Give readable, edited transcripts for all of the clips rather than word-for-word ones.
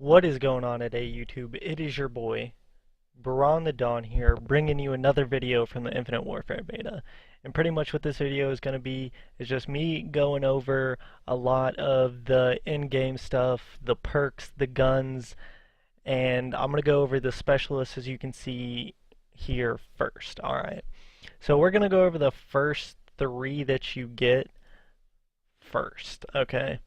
What is going on today, YouTube? It is your boy, Baron the Dawn here, bringing you another video from the Infinite Warfare beta. And pretty much what this video is going to be is just me going over a lot of the in-game stuff, the perks, the guns, and I'm going to go over the specialists as you can see here first. Alright, so we're going to go over the first three that you get first, okay?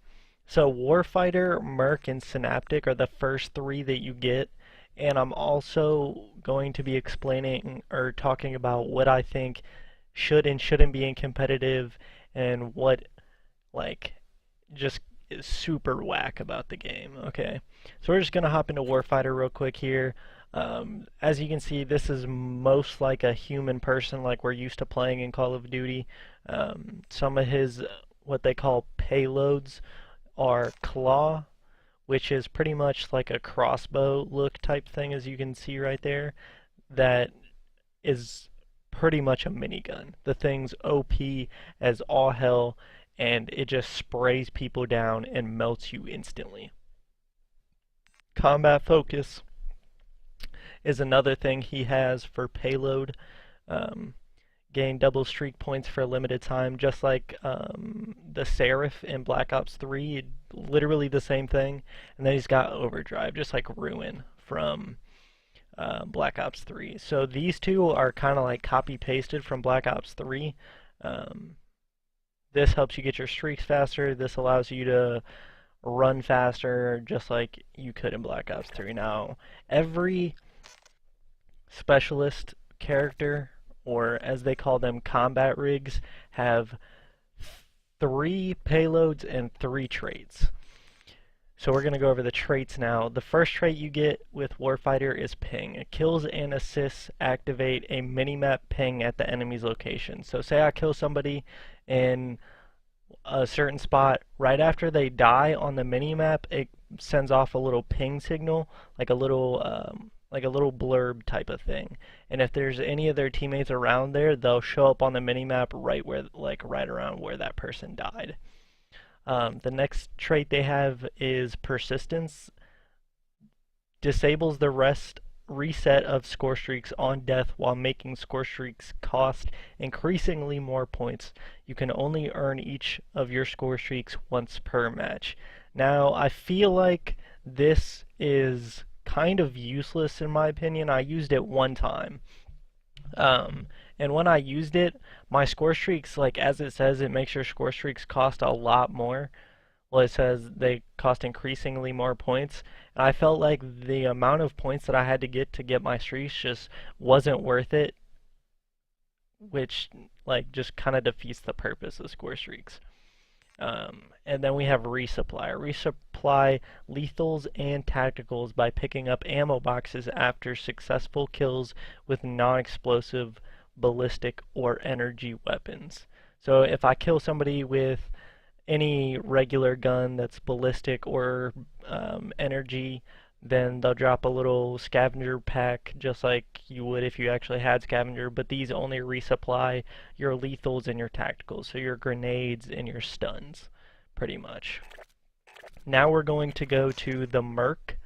So Warfighter, Merc, and Synaptic are the first three that you get, and I'm also going to be explaining or talking about what I think should and shouldn't be in competitive and what like just is super whack about the game. Okay, so we're just gonna hop into Warfighter real quick here. As you can see, this is most like a human person like we're used to playing in Call of Duty. Some of his what they call payloads are claw, which is pretty much like a crossbow look type thing, as you can see right there. That is pretty much a minigun. The thing's OP as all hell, and it just sprays people down and melts you instantly. Combat focus is another thing he has for payload. Gain double streak points for a limited time, just like the Seraph in Black Ops 3, literally the same thing. And then he's got Overdrive, just like Ruin from Black Ops 3. So these two are kind of like copy-pasted from Black Ops 3. This helps you get your streaks faster. This allows you to run faster, just like you could in Black Ops 3. Now, every specialist character, or as they call them, combat rigs, have 3 payloads and 3 traits. So we're going to go over the traits now. The first trait you get with Warfighter is ping. Kills and assists activate a minimap ping at the enemy's location. So say I kill somebody in a certain spot, right after they die on the minimap, it sends off a little ping signal, like a little blurb type of thing. And if there's any of their teammates around there, they'll show up on the minimap right where, right around where that person died. The next trait they have is persistence. Disables the reset of score streaks on death while making score streaks cost increasingly more points. You can only earn each of your score streaks once per match. Now, I feel like this is kind of useless in my opinion. I used it one time. And when I used it, my score streaks, like as it says, it makes your score streaks cost a lot more. Well, it says they cost increasingly more points. And I felt like the amount of points that I had to get my streaks just wasn't worth it, which like just kind of defeats the purpose of score streaks. And then we have resupply. Resupply lethals and tacticals by picking up ammo boxes after successful kills with non-explosive, ballistic, or energy weapons. So if I kill somebody with any regular gun that's ballistic or energy, then they'll drop a little scavenger pack just like you would if you actually had scavenger, but these only resupply your lethals and your tacticals, so your grenades and your stuns, pretty much. Now we're going to go to the Merc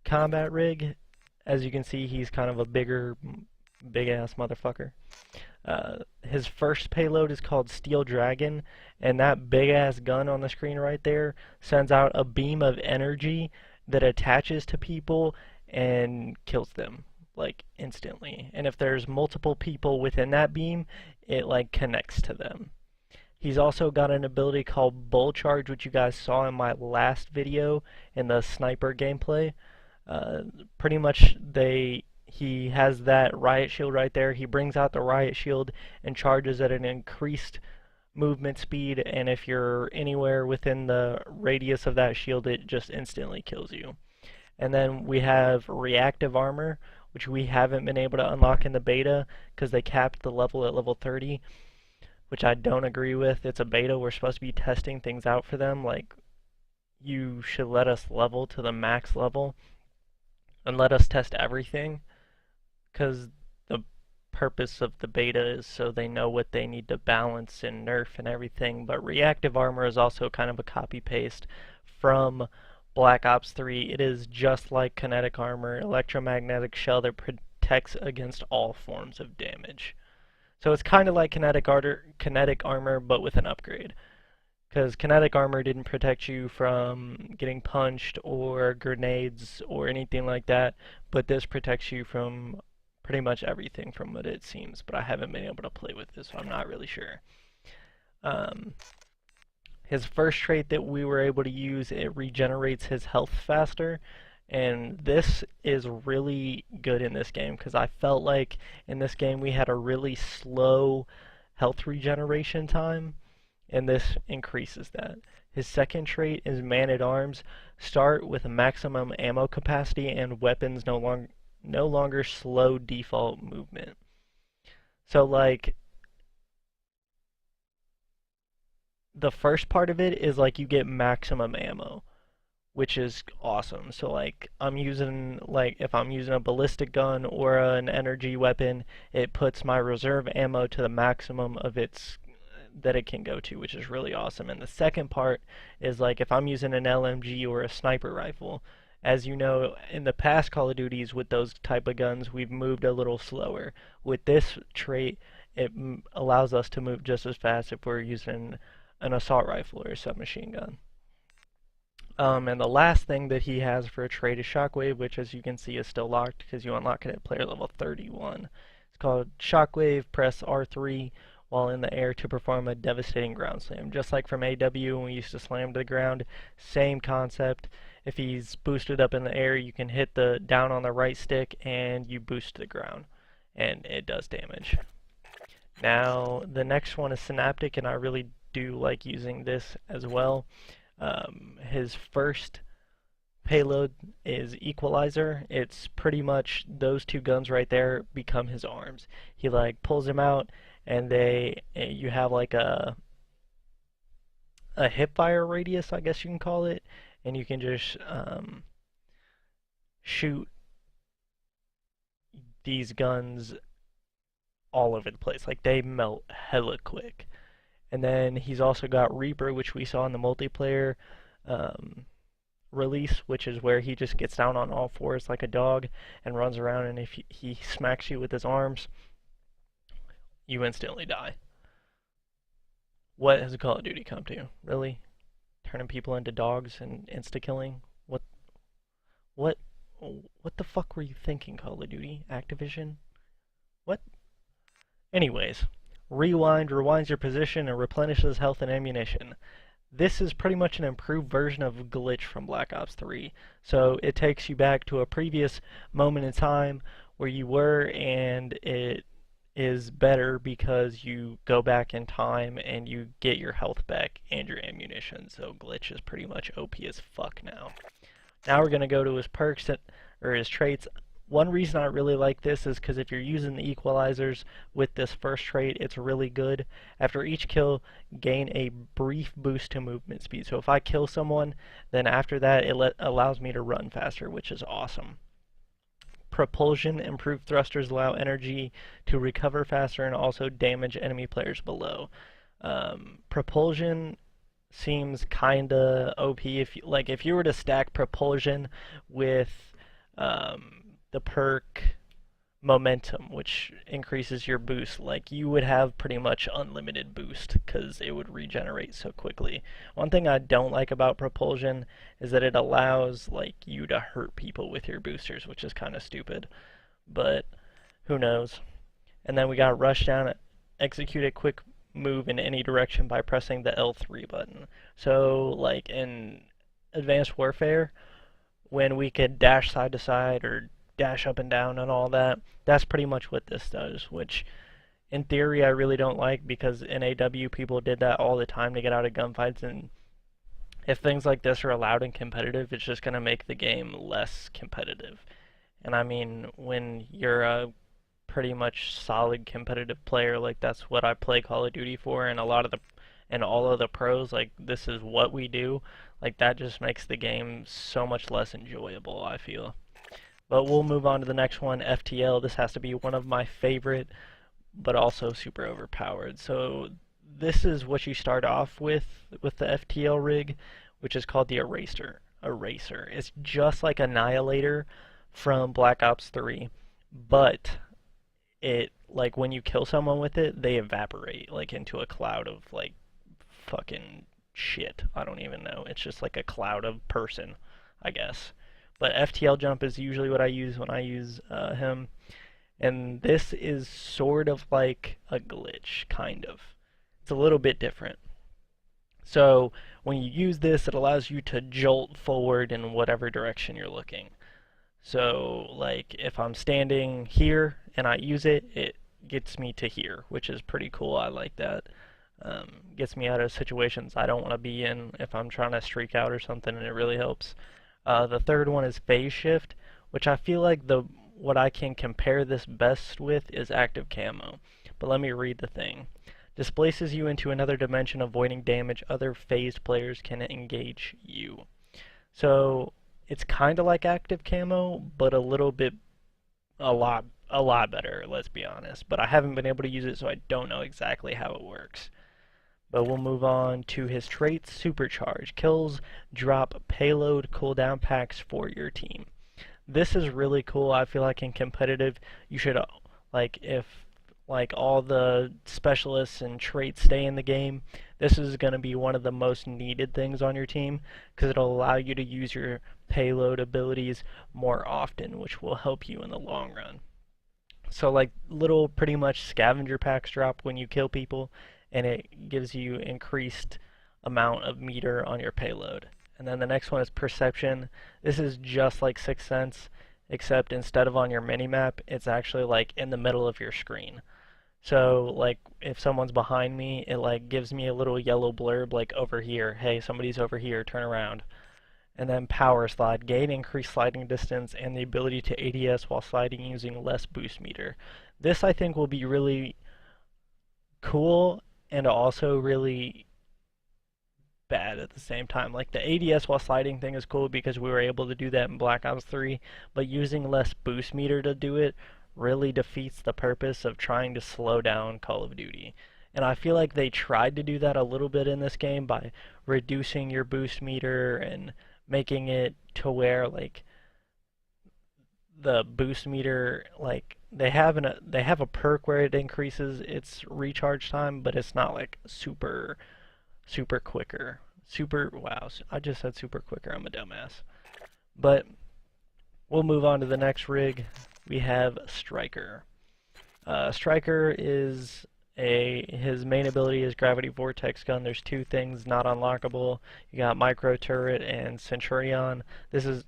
combat rig. As you can see, he's kind of a big-ass motherfucker. His first payload is called Steel Dragon, and that big-ass gun on the screen right there sends out a beam of energy that attaches to people and kills them like instantly. And if there's multiple people within that beam, it like connects to them. He's also got an ability called Bull Charge, which you guys saw in my last video in the sniper gameplay. Pretty much he has that riot shield right there. He brings out the riot shield and charges at an increased movement speed, and if you're anywhere within the radius of that shield, it just instantly kills you. And then we have reactive armor, which we haven't been able to unlock in the beta because they capped the level at level 30, which I don't agree with. It's a beta. We're supposed to be testing things out for them. Like, you should let us level to the max level and let us test everything, because the purpose of the beta is so they know what they need to balance and nerf and everything. But reactive armor is also kind of a copy paste from Black Ops 3, it is just like kinetic armor, electromagnetic shell that protects against all forms of damage. So it's kind of like kinetic armor, but with an upgrade. Because kinetic armor didn't protect you from getting punched or grenades or anything like that, but this protects you from pretty much everything from what it seems. But I haven't been able to play with this, so I'm not really sure. Um, his first trait that we were able to use, it regenerates his health faster. And this is really good in this game because I felt like in this game we had a really slow health regeneration time, and this increases that. His second trait is Man at Arms. Start with a maximum ammo capacity and weapons no longer slow default movement. So like the first part of it is like you get maximum ammo, which is awesome. So like if I'm using a ballistic gun or an energy weapon, it puts my reserve ammo to the maximum of its that it can go to, which is really awesome. And the second part is like if I'm using an LMG or a sniper rifle, as you know, in the past Call of Duties with those type of guns, we've moved a little slower. With this trait, it allows us to move just as fast if we're using an assault rifle or a submachine gun. And the last thing that he has for a trait is Shockwave, which as you can see is still locked because you unlock it at player level 31. It's called Shockwave, press R3 while in the air to perform a devastating ground slam. Just like from AW when we used to slam to the ground, same concept. If he's boosted up in the air, you can hit the down on the right stick and you boost to the ground. And it does damage. Now, the next one is Synaptic, and I really do like using this as well. His first payload is Equalizer. It's pretty much those two guns right there become his arms. He like pulls them out, and you have like a hip fire radius, I guess you can call it, and you can just shoot these guns all over the place. Like they melt hella quick. And then he's also got Reaper, which we saw in the multiplayer release, which is where he just gets down on all fours like a dog and runs around, and if he smacks you with his arms, you instantly die. What has Call of Duty come to? Really? Turning people into dogs and insta-killing? What, what the fuck were you thinking, Call of Duty? Activision? What? Anyways, Rewind rewinds your position and replenishes health and ammunition. This is pretty much an improved version of Glitch from Black Ops 3. So it takes you back to a previous moment in time where you were, and it is better because you go back in time and you get your health back and your ammunition. So Glitch is pretty much OP as fuck now. Now we're going to go to his perks or his traits. One reason I really like this is because if you're using the equalizers with this first trait, it's really good. After each kill, gain a brief boost to movement speed. So if I kill someone, then after that it allows me to run faster, which is awesome. Propulsion, improved thrusters allow energy to recover faster and also damage enemy players below. Propulsion seems kinda OP if you were to stack propulsion with the perk momentum, which increases your boost, like you would have pretty much unlimited boost because it would regenerate so quickly. One thing I don't like about propulsion is that it allows like you to hurt people with your boosters, which is kind of stupid, but who knows. And then we got Rushdown, execute a quick move in any direction by pressing the L3 button. So like in Advanced Warfare, when we could dash side to side or dash up and down and all that, that's pretty much what this does, which in theory I really don't like because in AW people did that all the time to get out of gunfights, and if things like this are allowed in competitive, it's just going to make the game less competitive. And I mean, when you're a pretty much solid competitive player, like that's what I play Call of Duty for, and all of the pros, like this is what we do, like that just makes the game so much less enjoyable, I feel. But we'll move on to the next one, FTL. This has to be one of my favorite, but also super overpowered. So this is what you start off with the FTL rig, which is called the Eraser. eraser. It's just like Annihilator from Black Ops 3, but it like when you kill someone with it, they evaporate like into a cloud of like fucking shit. I don't even know. It's just like a cloud of person, I guess. But FTL jump is usually what I use when I use him. And this is sort of like a glitch, kind of. It's a little bit different. So when you use this, it allows you to jolt forward in whatever direction you're looking. So like if I'm standing here and I use it, it gets me to here, which is pretty cool. I like that. Gets me out of situations I don't want to be in if I'm trying to streak out or something, and it really helps. The third one is phase shift, which I feel like what I can compare this best with is active camo. But let me read the thing. Displaces you into another dimension, avoiding damage. Other phased players can engage you. So it's kind of like active camo, but a lot better. Let's be honest. But I haven't been able to use it, so I don't know exactly how it works. But we'll move on to his traits. Supercharge. Kills drop payload cooldown packs for your team. This is really cool. I feel like in competitive, you should, like, if like all the specialists and traits stay in the game, this is going to be one of the most needed things on your team because it'll allow you to use your payload abilities more often, which will help you in the long run. So like little pretty much scavenger packs drop when you kill people, and it gives you increased amount of meter on your payload. And then the next one is perception. This is just like Sixth Sense, except instead of on your minimap, it's actually like in the middle of your screen. So like if someone's behind me, it like gives me a little yellow blurb like over here. Hey, somebody's over here, turn around. And then power slide, gain increased sliding distance and the ability to ADS while sliding using less boost meter. This I think will be really cool and also really bad at the same time. Like the ADS while sliding thing is cool because we were able to do that in Black Ops 3, but using less boost meter to do it really defeats the purpose of trying to slow down Call of Duty. And I feel like they tried to do that a little bit in this game by reducing your boost meter and making it to where like the boost meter like they have a perk where it increases its recharge time, but it's not like super quicker. Super wow, I just said super quicker. I'm a dumbass. But we'll move on to the next rig. We have Striker. Striker is his main ability is Gravity Vortex Gun. There's two things not unlockable. You got Micro Turret and Centurion.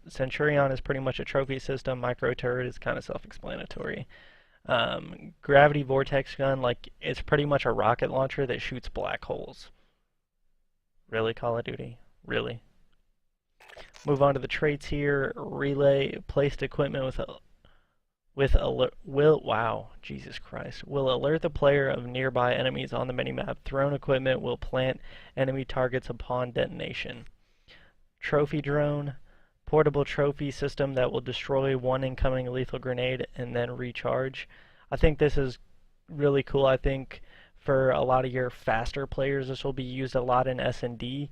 Centurion is pretty much a trophy system. Micro Turret is kind of self-explanatory. Gravity Vortex Gun, like it's pretty much a rocket launcher that shoots black holes. Really, Call of Duty? Really? Move on to the traits here. Relay, placed equipment with alert wow, Jesus Christ. Will alert the player of nearby enemies on the minimap. Thrown equipment will plant enemy targets upon detonation. Trophy drone, portable trophy system that will destroy one incoming lethal grenade and then recharge. I think this is really cool. I think for a lot of your faster players, this will be used a lot in S&D.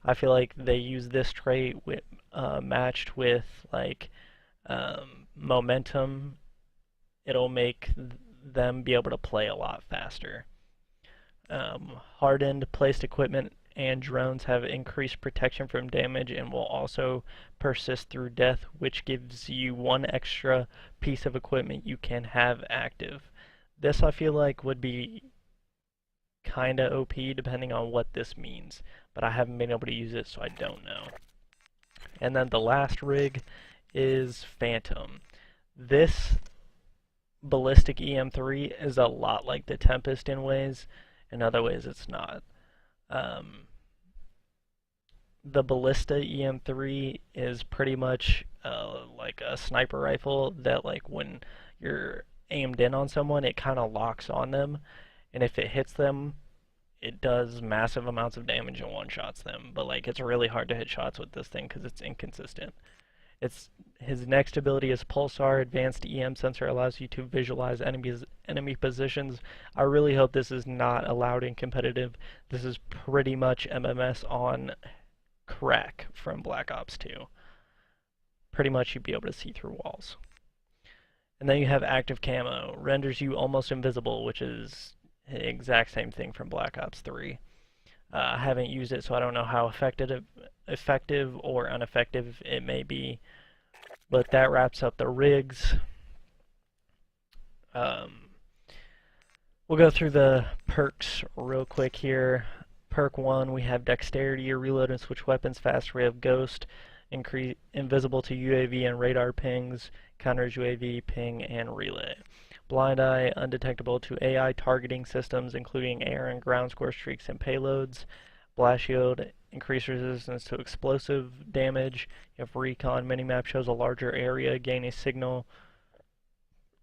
I feel like they use this trait matched with like momentum. It'll make them be able to play a lot faster. Hardened placed equipment and drones have increased protection from damage and will also persist through death, which gives you one extra piece of equipment you can have active. This I feel like would be kinda OP depending on what this means, but I haven't been able to use it, so I don't know. And then the last rig is Phantom. This ballistic EM3 is a lot like the Tempest in ways, in other ways it's not. The Ballista EM3 is pretty much like a sniper rifle that like when you're aimed in on someone, it kind of locks on them, and if it hits them, it does massive amounts of damage and one-shots them. But like it's really hard to hit shots with this thing because it's inconsistent. His next ability is Pulsar. Advanced EM sensor allows you to visualize enemy positions. I really hope this is not allowed in competitive. This is pretty much MMS on crack from Black Ops 2. Pretty much you'd be able to see through walls. And then you have active camo, renders you almost invisible, which is the exact same thing from Black Ops 3. I haven't used it, so I don't know how effective or ineffective it may be. But that wraps up the rigs. We'll go through the perks real quick here. Perk 1, we have Dexterity, reload and switch weapons faster. We have Ghost, increase invisible to UAV and radar pings, counters UAV, ping, and relay. Blind Eye, undetectable to AI targeting systems, including air and ground score streaks and payloads. Blast Shield, increased resistance to explosive damage. You have Recon, minimap shows a larger area, gain a signal.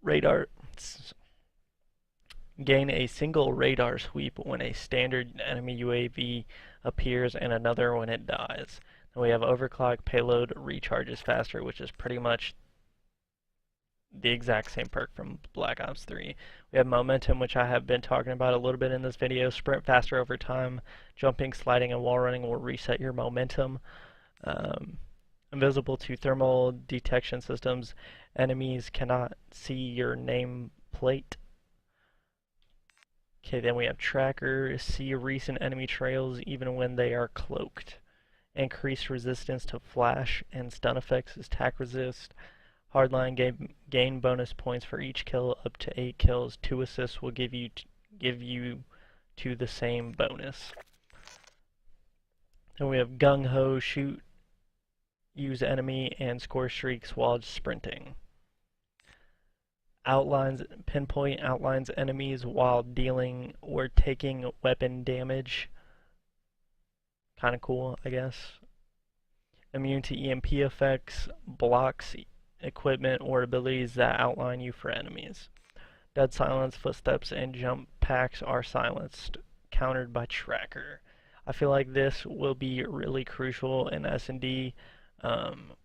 Radar, gain a single radar sweep when a standard enemy UAV appears and another when it dies. Then we have Overclock, payload recharges faster, which is pretty much the exact same perk from Black Ops 3. We have Momentum, which I have been talking about a little bit in this video. Sprint faster over time. Jumping, sliding, and wall running will reset your momentum. Invisible to thermal detection systems. Enemies cannot see your name plate. Okay, then we have Tracker, see recent enemy trails even when they are cloaked. Increased resistance to flash and stun effects is tack resist. Hardline, gain bonus points for each kill up to 8 kills. 2 assists will give you to the same bonus. Then we have Gung Ho, shoot, use enemy, and score streaks while sprinting. Pinpoint outlines enemies while dealing or taking weapon damage. Kind of cool, I guess. Immune to EMP effects, blocks equipment or abilities that outline you for enemies. Dead silence, footsteps, and jump packs are silenced, countered by Tracker. I feel like this will be really crucial in S&D.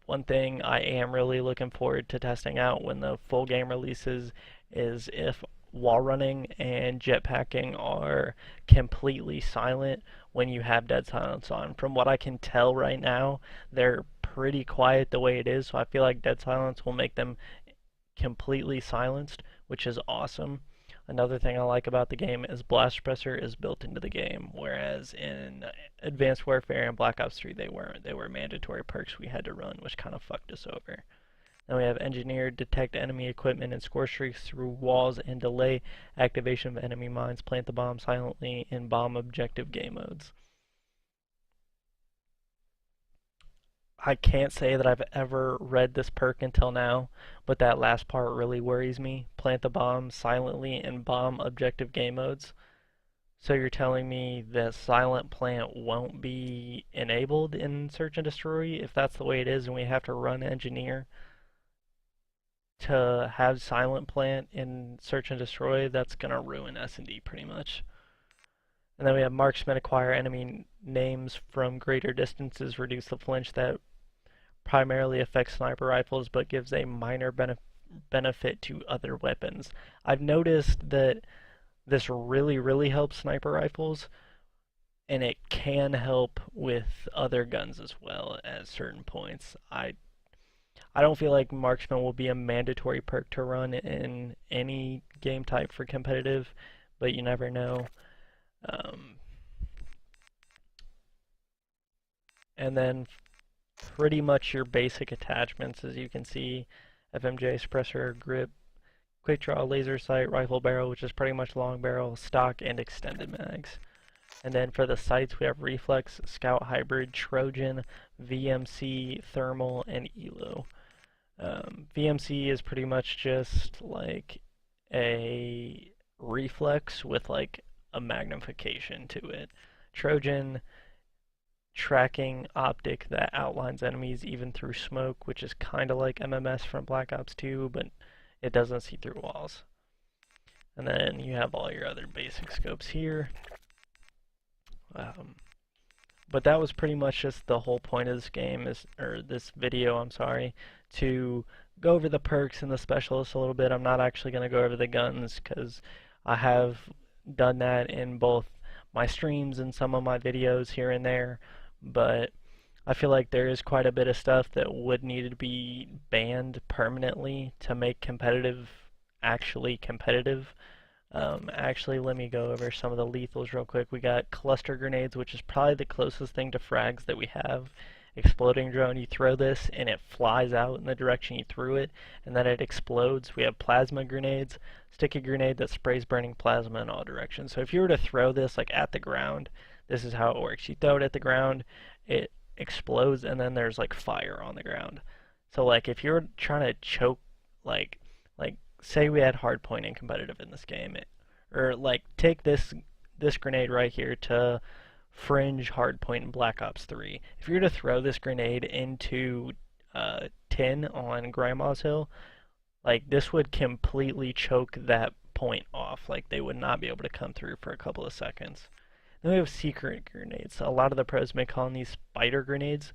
One thing I am really looking forward to testing out when the full game releases is if wall running and jetpacking are completely silent when you have dead silence on. From what I can tell right now, they're pretty quiet the way it is, so I feel like dead silence will make them completely silenced, which is awesome. Another thing I like about the game is Blast Suppressor is built into the game, whereas in Advanced Warfare and Black Ops 3 they weren't. They were mandatory perks we had to run, which kind of fucked us over. Then we have Engineer, detect enemy equipment and score streaks through walls and delay activation of enemy mines, plant the bomb silently in bomb objective game modes. I can't say that I've ever read this perk until now, but that last part really worries me. Plant the bomb silently in bomb objective game modes. So you're telling me the silent plant won't be enabled in Search and Destroy? If that's the way it is and we have to run Engineer to have silent plant in Search and Destroy, that's gonna ruin S&D pretty much. And then we have Marksman, acquire enemy names from greater distances, reduce the flinch that primarily affects sniper rifles but gives a minor benefit to other weapons. I've noticed that this really helps sniper rifles, and it can help with other guns as well at certain points. I don't feel like Marksman will be a mandatory perk to run in any game type for competitive, but you never know. And then pretty much your basic attachments, as you can see: FMJ, suppressor, grip, quick draw, laser sight, rifle barrel, which is pretty much long barrel, stock, and extended mags. And then for the sights, we have reflex, scout hybrid, Trojan, VMC, thermal, and ELO. VMC is pretty much just like a reflex with like a magnification to it. Trojan, tracking optic that outlines enemies even through smoke, which is kind of like MMS from Black Ops 2, but it doesn't see through walls. And then you have all your other basic scopes here. But that was pretty much just the whole point of this game, or this video, I'm sorry, to go over the perks and the specialists a little bit. I'm not actually going to go over the guns because I have done that in both my streams and some of my videos here and there, but I feel like there is quite a bit of stuff that would need to be banned permanently to make competitive actually competitive. Actually, let me go over some of the lethals real quick. We got cluster grenades, which is probably the closest thing to frags that we have. Exploding drone, you throw this and it flies out in the direction you threw it, and then it explodes. We have plasma grenades, sticky grenade that sprays burning plasma in all directions. So if you were to throw this like at the ground, this is how it works. You throw it at the ground, it explodes, and then there's like fire on the ground. So like if you're trying to choke like like say we had hardpoint and competitive in this game, or like take this grenade right here to Fringe, Hardpoint, and Black Ops 3. If you were to throw this grenade into tin on Grandma's Hill, like this would completely choke that point off. Like they would not be able to come through for a couple of seconds. Then we have secret grenades. A lot of the pros may call these spider grenades,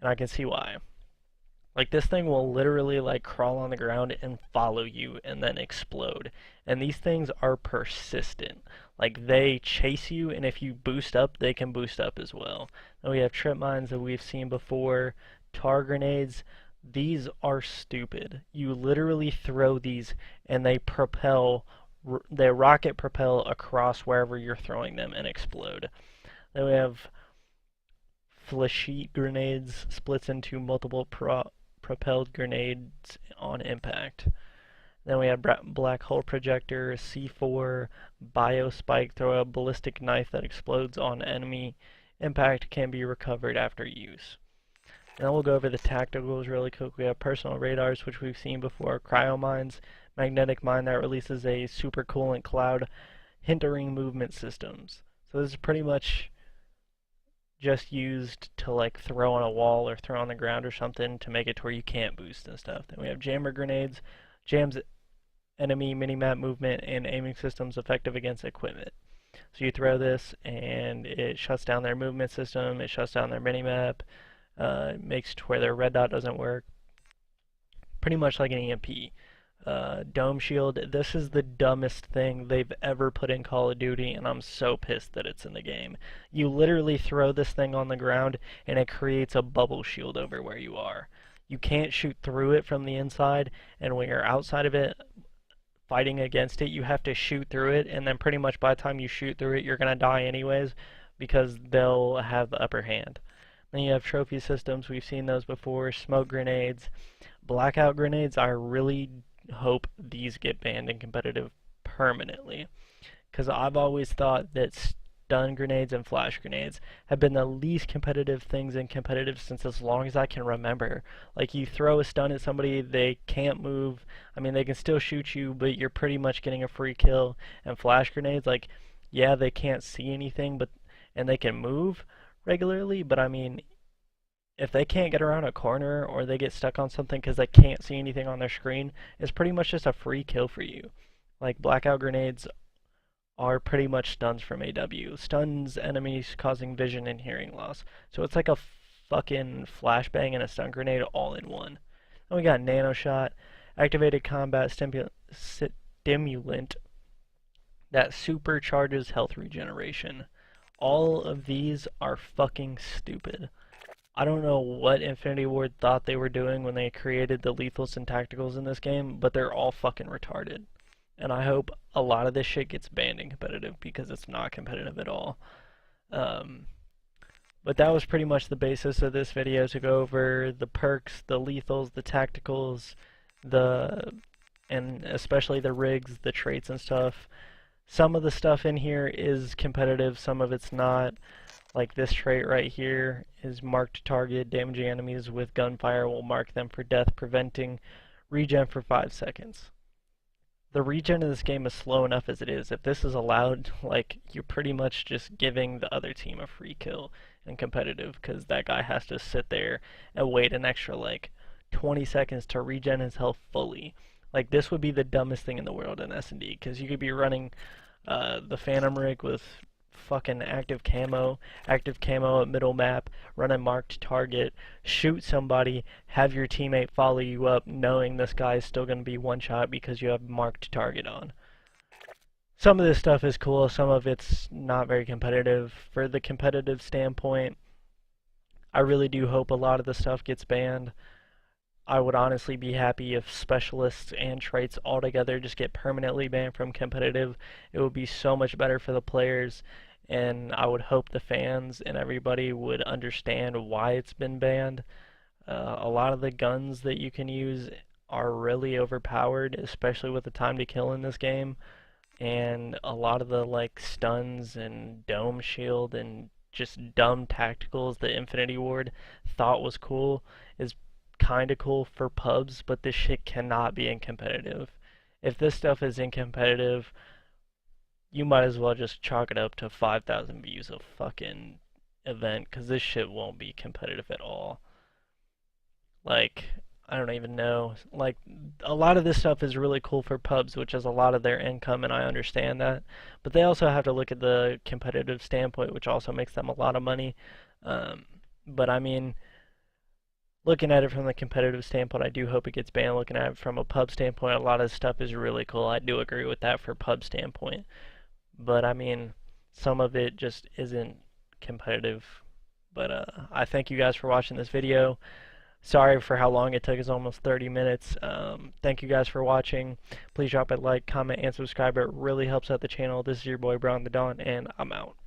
and I can see why. Like this thing will literally like crawl on the ground and follow you and then explode. And these things are persistent. Like they chase you, and if you boost up, they can boost up as well. Then we have trip mines that we've seen before, tar grenades. These are stupid. You literally throw these and they rocket propel across wherever you're throwing them and explode. Then we have flechette grenades, splits into multiple propelled grenades on impact. Then we have black hole projector, C4, biospike, throw a ballistic knife that explodes on enemy. Impact can be recovered after use. And then we'll go over the tacticals really quick. We have personal radars, which we've seen before, cryo mines, magnetic mine that releases a super coolant cloud, hindering movement systems. So this is pretty much just used to like throw on a wall or throw on the ground or something to make it to where you can't boost and stuff. Then we have jammer grenades, jams enemy minimap movement and aiming systems effective against equipment. So you throw this and it shuts down their movement system, it shuts down their minimap, makes it to where their red dot doesn't work. Pretty much like an EMP. Dome shield, this is the dumbest thing they've ever put in Call of Duty, and I'm so pissed that it's in the game. You literally throw this thing on the ground and it creates a bubble shield over where you are. You can't shoot through it from the inside, and when you're outside of it fighting against it, you have to shoot through it, and then pretty much by the time you shoot through it, you're gonna die anyways because they'll have the upper hand. Then you have trophy systems, we've seen those before, smoke grenades, blackout grenades. I really hope these get banned in competitive permanently, because I've always thought that stun grenades and flash grenades have been the least competitive things in competitive since as long as I can remember. Like you throw a stun at somebody, they can't move. I mean, they can still shoot you, but you're pretty much getting a free kill. And flash grenades, like, yeah, they can't see anything, and they can move regularly, but I mean, if they can't get around a corner or they get stuck on something because they can't see anything on their screen, it's pretty much just a free kill for you. Like blackout grenades are pretty much stuns from AW. Stuns enemies causing vision and hearing loss. So it's like a fucking flashbang and a stun grenade all in one. Then we got nano shot, activated combat stimulant that supercharges health regeneration. All of these are fucking stupid. I don't know what Infinity Ward thought they were doing when they created the lethals and tacticals in this game, but they're all fucking retarded. And I hope a lot of this shit gets banned in competitive because it's not competitive at all. But that was pretty much the basis of this video, to go over the perks, the lethals, the tacticals, and especially the rigs, the traits and stuff. Some of the stuff in here is competitive, some of it's not. Like this trait right here is marked target, damaging enemies with gunfire will mark them for death, preventing regen for 5 seconds. The regen in this game is slow enough as it is. If this is allowed, like, you're pretty much just giving the other team a free kill in competitive, because that guy has to sit there and wait an extra, like, 20 seconds to regen his health fully. Like, this would be the dumbest thing in the world in S&D, because you could be running the Phantom rig with fucking active camo at middle map, run a marked target, shoot somebody, have your teammate follow you up knowing this guy is still going to be one shot because you have marked target on. Some of this stuff is cool, some of it's not very competitive. For the competitive standpoint, I really do hope a lot of the stuff gets banned. I would honestly be happy if specialists and traits altogether just get permanently banned from competitive. It would be so much better for the players, and I would hope the fans and everybody would understand why it's been banned. A lot of the guns that you can use are really overpowered, especially with the time to kill in this game. And a lot of the like stuns and dome shield and just dumb tacticals that Infinity Ward thought was cool is kind of cool for pubs, but this shit cannot be in competitive. If this stuff is in competitive, you might as well just chalk it up to 5,000 views of fucking event, because this shit won't be competitive at all. Like, I don't even know. Like, a lot of this stuff is really cool for pubs, which is a lot of their income, and I understand that. But they also have to look at the competitive standpoint, which also makes them a lot of money. Um, but I mean, looking at it from the competitive standpoint, I do hope it gets banned. Looking at it from a pub standpoint, a lot of stuff is really cool. I do agree with that for pub standpoint. But I mean, some of it just isn't competitive. But I thank you guys for watching this video. Sorry for how long it took. It's almost 30 minutes. Thank you guys for watching. Please drop a like, comment, and subscribe. It really helps out the channel. This is your boy Brown the Dawn, and I'm out.